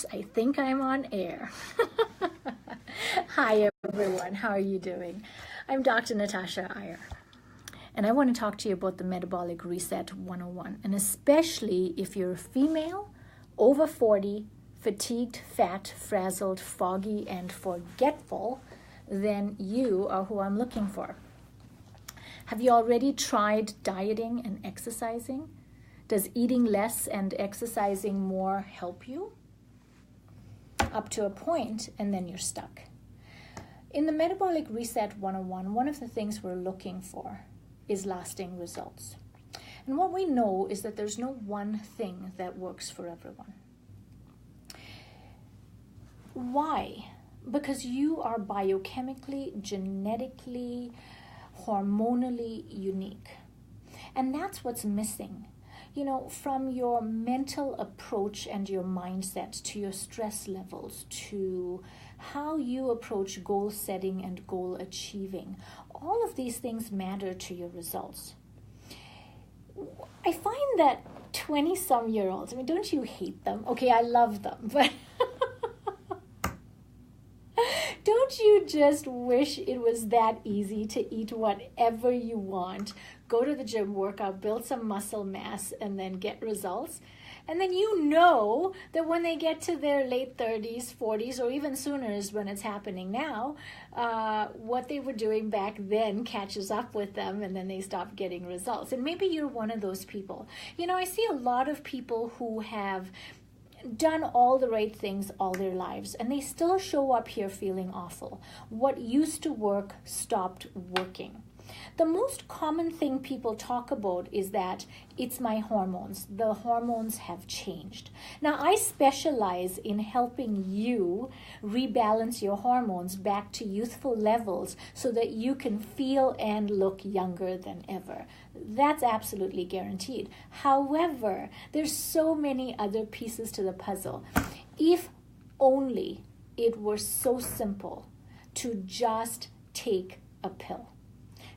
Yes, I think I'm on air. Hi, everyone. How are you doing? I'm Dr. Natasha Iyer, and I want to talk to you about the Metabolic Reset 101, and especially if you're a female, over 40, fatigued, fat, frazzled, foggy, and forgetful, then you are who I'm looking for. Have you already tried dieting and exercising? Does eating less and exercising more help you? Up to a point, and then you're stuck. In the Metabolic Reset 101, one of the things we're looking for is lasting results. And what we know is that there's no one thing that works for everyone. Why? Because you are biochemically, genetically, hormonally unique. And that's what's missing. You know, from your mental approach and your mindset to your stress levels to how you approach goal setting and goal achieving, all of these things matter to your results. I find that 20-some-year-olds, I mean, don't you hate them? Okay, I love them, but don't you just wish it was that easy to eat whatever you want, go to the gym, work out, build some muscle mass, and then get results? And then you know that when they get to their late 30s, 40s, or even sooner is when it's happening now, what they were doing back then catches up with them and then they stop getting results. And maybe you're one of those people. You know, I see a lot of people who have done all the right things all their lives and they still show up here feeling awful. What used to work stopped working. The most common thing people talk about is that it's my hormones. The hormones have changed. Now, I specialize in helping you rebalance your hormones back to youthful levels so that you can feel and look younger than ever. That's absolutely guaranteed. However, there's so many other pieces to the puzzle. If only it were so simple to just take a pill,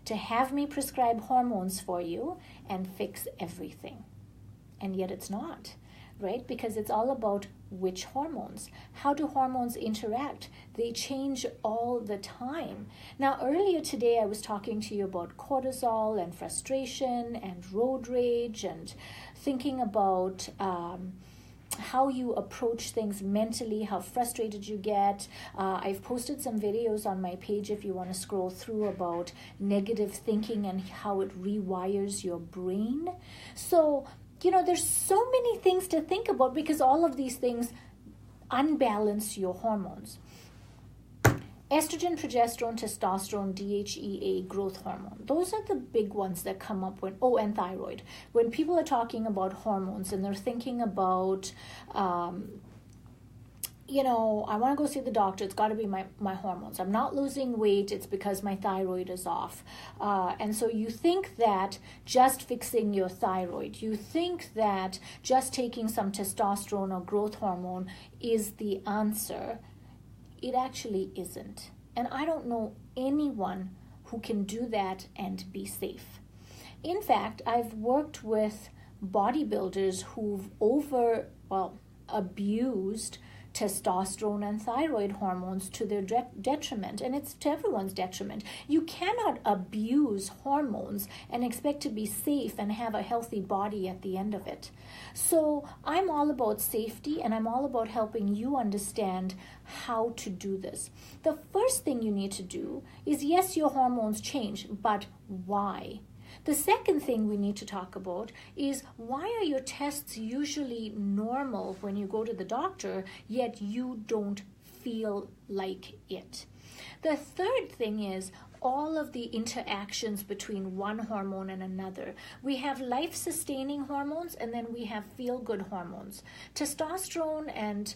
to have me prescribe hormones for you and fix everything. And yet it's not, right? Because it's all about which hormones. How do hormones interact? They change all the time. Now, earlier today, I was talking to you about cortisol and frustration and road rage and thinking about how you approach things mentally, how frustrated you get. I've posted some videos on my page if you want to scroll through about negative thinking and how it rewires your brain. So, you know, there's so many things to think about because all of these things unbalance your hormones. Estrogen, progesterone, testosterone, DHEA, growth hormone. Those are the big ones that come up when, and thyroid. When people are talking about hormones and they're thinking about, you know, I want to go see the doctor, it's got to be my hormones. I'm not losing weight, it's because my thyroid is off. And so you think that just fixing your thyroid, you think that just taking some testosterone or growth hormone is the answer. It actually isn't. And I don't know anyone who can do that and be safe. In fact, I've worked with bodybuilders who've abused testosterone and thyroid hormones to their detriment, and it's to everyone's detriment. You cannot abuse hormones and expect to be safe and have a healthy body at the end of it. So I'm all about safety, and I'm all about helping you understand how to do this. The first thing you need to do is, yes, your hormones change, but why? The second thing we need to talk about is, why are your tests usually normal when you go to the doctor, yet you don't feel like it? The third thing is all of the interactions between one hormone and another. We have life-sustaining hormones, and then we have feel-good hormones. Testosterone and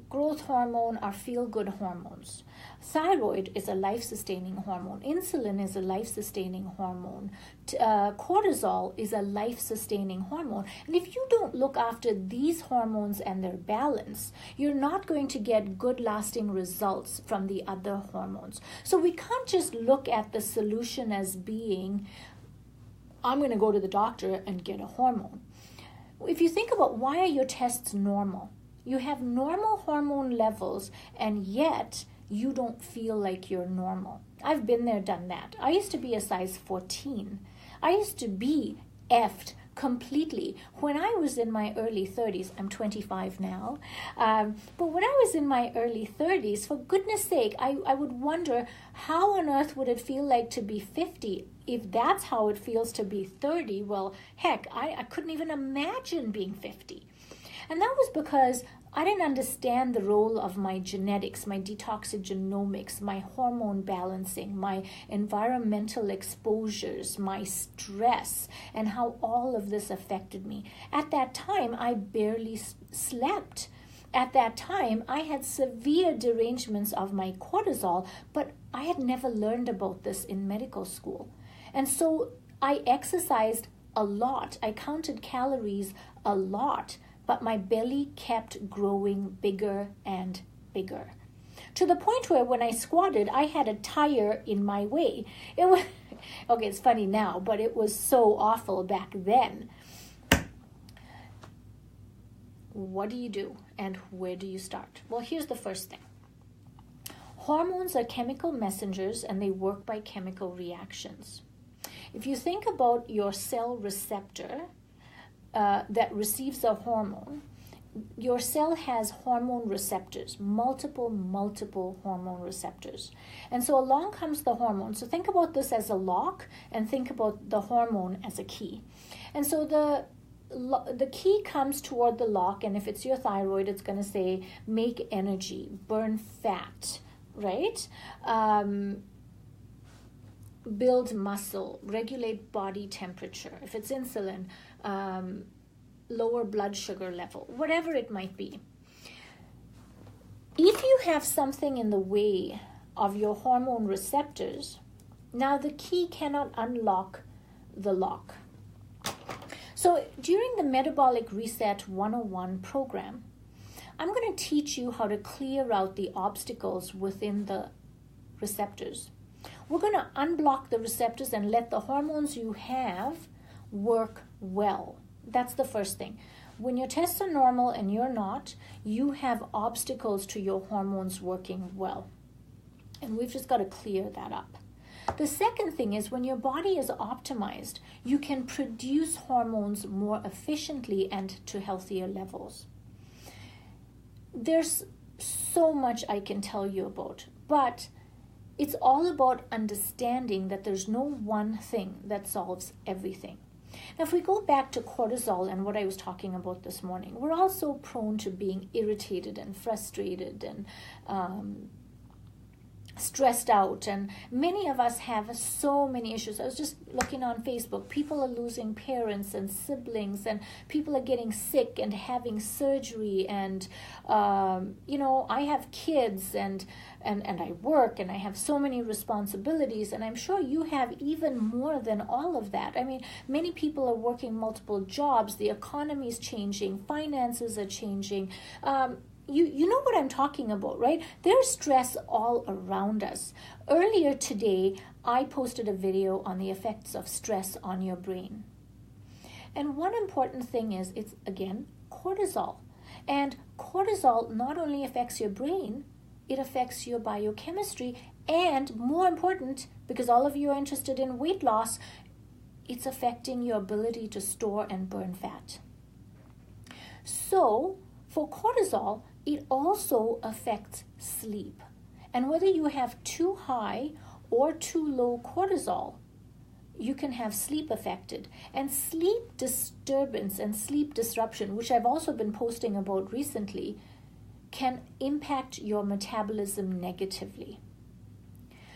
growth hormone are feel-good hormones. Thyroid is a life-sustaining hormone. Insulin is a life-sustaining hormone. Cortisol is a life-sustaining hormone. And if you don't look after these hormones and their balance, you're not going to get good lasting results from the other hormones. So we can't just look at the solution as being, I'm going to go to the doctor and get a hormone. if you think about why are your tests normal? You have normal hormone levels, and yet you don't feel like you're normal. I've been there, done that. I used to be a size 14. I used to be effed completely when I was in my early 30s. I'm 25 now. But when I was in my early 30s, for goodness sake, I would wonder how on earth would it feel like to be 50? If that's how it feels to be 30, well, heck, I couldn't even imagine being 50. And that was because I didn't understand the role of my genetics, my detoxigenomics, my hormone balancing, my environmental exposures, my stress, and how all of this affected me. At that time, I barely slept. At that time, I had severe derangements of my cortisol, but I had never learned about this in medical school. And so I exercised a lot. I counted calories a lot. But my belly kept growing bigger and bigger, to the point where when I squatted, I had a tire in my way. It was, okay, it's funny now, but it was so awful back then. What do you do, and where do you start? Well, here's the first thing. Hormones are chemical messengers, and they work by chemical reactions. If you think about your cell receptor, that receives a hormone, your cell has hormone receptors, multiple hormone receptors. And so along comes the hormone. So think about this as a lock, and think about the hormone as a key. And so the key comes toward the lock, and if it's your thyroid, it's going to say make energy, burn fat, right? Build muscle, regulate body temperature. If it's insulin, lower blood sugar level, whatever it might be. If you have something in the way of your hormone receptors, now the key cannot unlock the lock. So during the Metabolic Reset 101 program, I'm going to teach you how to clear out the obstacles within the receptors. We're going to unblock the receptors and let the hormones you have work well. That's the first thing. When your tests are normal and you're not, you have obstacles to your hormones working well. And we've just got to clear that up. The second thing is when your body is optimized, you can produce hormones more efficiently and to healthier levels. There's so much I can tell you about, but it's all about understanding that there's no one thing that solves everything. Now, if we go back to cortisol and what I was talking about this morning, we're also prone to being irritated and frustrated and stressed out, and many of us have so many issues. I was just looking on Facebook. People are losing parents and siblings, and people are getting sick and having surgery, and I have kids and I work, and I have so many responsibilities, and I'm sure you have even more than all of that. I mean, many people are working multiple jobs, the economy is changing, finances are changing. You know what I'm talking about, right? There's stress all around us. Earlier today, I posted a video on the effects of stress on your brain. And one important thing is, it's, again, cortisol. And cortisol not only affects your brain, it affects your biochemistry. And more important, because all of you are interested in weight loss, it's affecting your ability to store and burn fat. So, for cortisol, it also affects sleep. And whether you have too high or too low cortisol, you can have sleep affected. And sleep disturbance and sleep disruption, which I've also been posting about recently, can impact your metabolism negatively.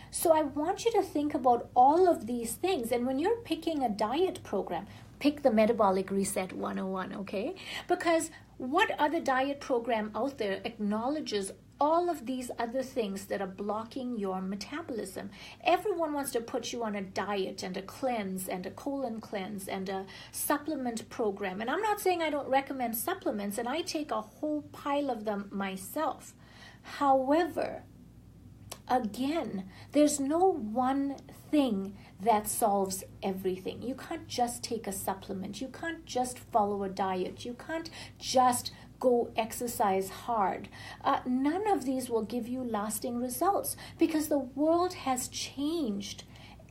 So I want you to think about all of these things. And when you're picking a diet program, pick the Metabolic Reset 101, okay? Because what other diet program out there acknowledges all of these other things that are blocking your metabolism? Everyone wants to put you on a diet and a cleanse and a colon cleanse and a supplement program. And I'm not saying I don't recommend supplements, and I take a whole pile of them myself. However, again, there's no one thing that solves everything. You can't just take a supplement. You can't just follow a diet. You can't just go exercise hard. None of these will give you lasting results because the world has changed.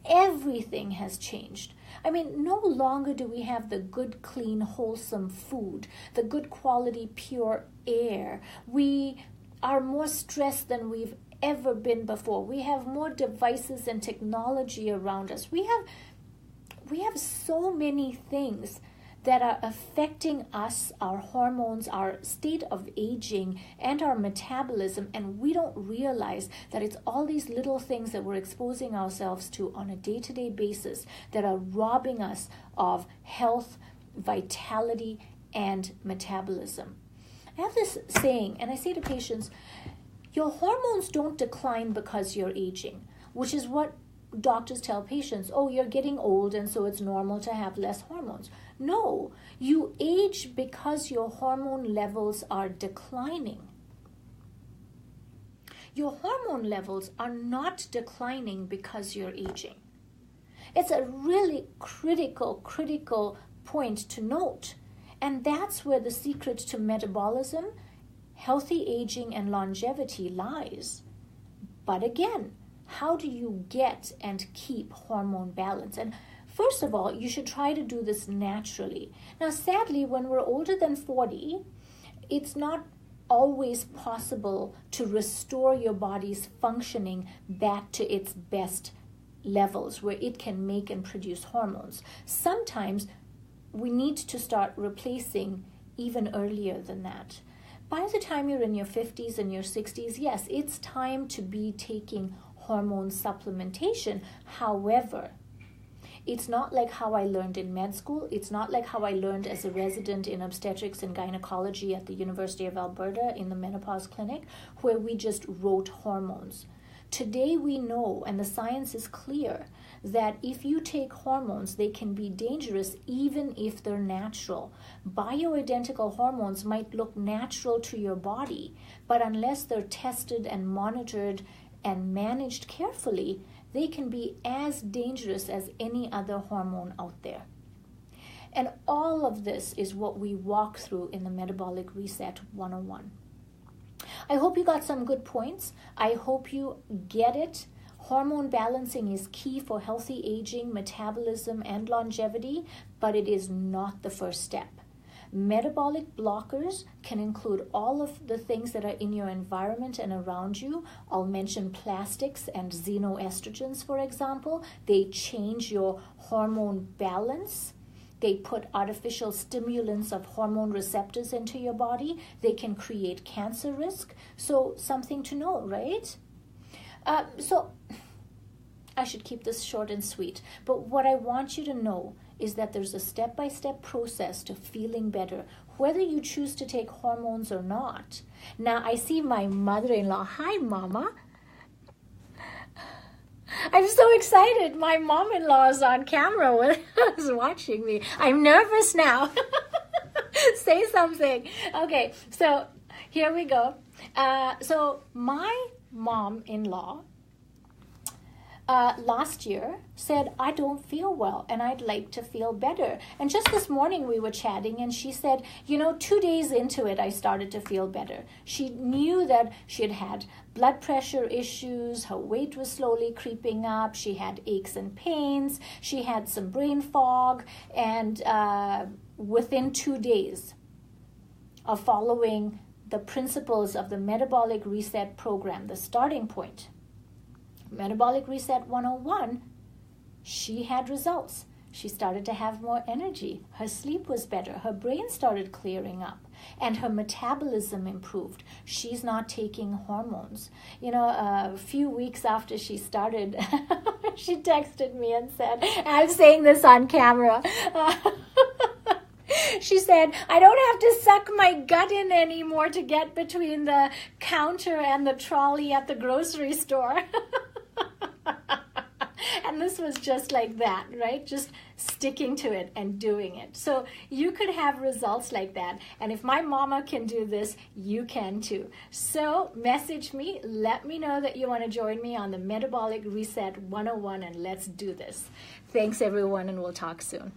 Everything has changed. I mean, no longer do we have the good, clean, wholesome food, the good quality, pure air. We are more stressed than we've ever been before. We have more devices and technology around us. We have so many things that are affecting us, our hormones, our state of aging, and our metabolism, and we don't realize that it's all these little things that we're exposing ourselves to on a day-to-day basis that are robbing us of health, vitality, and metabolism. I have this saying, and I say to patients, your hormones don't decline because you're aging, which is what doctors tell patients. Oh, you're getting old and so it's normal to have less hormones. No, you age because your hormone levels are declining. Your hormone levels are not declining because you're aging. It's a really critical point to note. And that's where the secret to metabolism, healthy aging, and longevity lies. But again, how do you get and keep hormone balance? And first of all, you should try to do this naturally. Now, sadly, when we're older than 40, it's not always possible to restore your body's functioning back to its best levels where it can make and produce hormones. Sometimes we need to start replacing even earlier than that. By the time you're in your 50s and your 60s, yes, it's time to be taking hormone supplementation. However, it's not like how I learned in med school. It's not like how I learned as a resident in obstetrics and gynecology at the University of Alberta in the menopause clinic, where we just wrote hormones. Today we know, and the science is clear, that if you take hormones, they can be dangerous even if they're natural. Bioidentical hormones might look natural to your body, but unless they're tested and monitored and managed carefully, they can be as dangerous as any other hormone out there. And all of this is what we walk through in the Metabolic Reset 101. I hope you got some good points. I hope you get it. Hormone balancing is key for healthy aging, metabolism, and longevity, but it is not the first step. Metabolic blockers can include all of the things that are in your environment and around you. I'll mention plastics and xenoestrogens, for example. They change your hormone balance. They put artificial stimulants of hormone receptors into your body. They can create cancer risk. So something to know, right? So I should keep this short and sweet. But what I want you to know is that there's a step-by-step process to feeling better, whether you choose to take hormones or not. Now, I see my mother-in-law. Hi, Mama. I'm so excited. My mom-in-law is on camera with us watching me. I'm nervous now. Say something. Okay, so here we go. So my mom-in-law last year said, I don't feel well and I'd like to feel better. And just this morning we were chatting and she said, 2 days into it, I started to feel better. She knew that she had had blood pressure issues. Her weight was slowly creeping up. She had aches and pains. She had some brain fog. And within 2 days of following the principles of the Metabolic Reset program, the starting point, Metabolic Reset 101, she had results. She started to have more energy. Her sleep was better. Her brain started clearing up. And her metabolism improved. She's not taking hormones. A few weeks after she started, she texted me and said, I'm saying this on camera, she said, I don't have to suck my gut in anymore to get between the counter and the trolley at the grocery store. And this was just like that, right? Just sticking to it and doing it. So you could have results like that. And if my mama can do this, you can too. So message me, let me know that you want to join me on the Metabolic Reset 101, and let's do this. Thanks everyone, and we'll talk soon.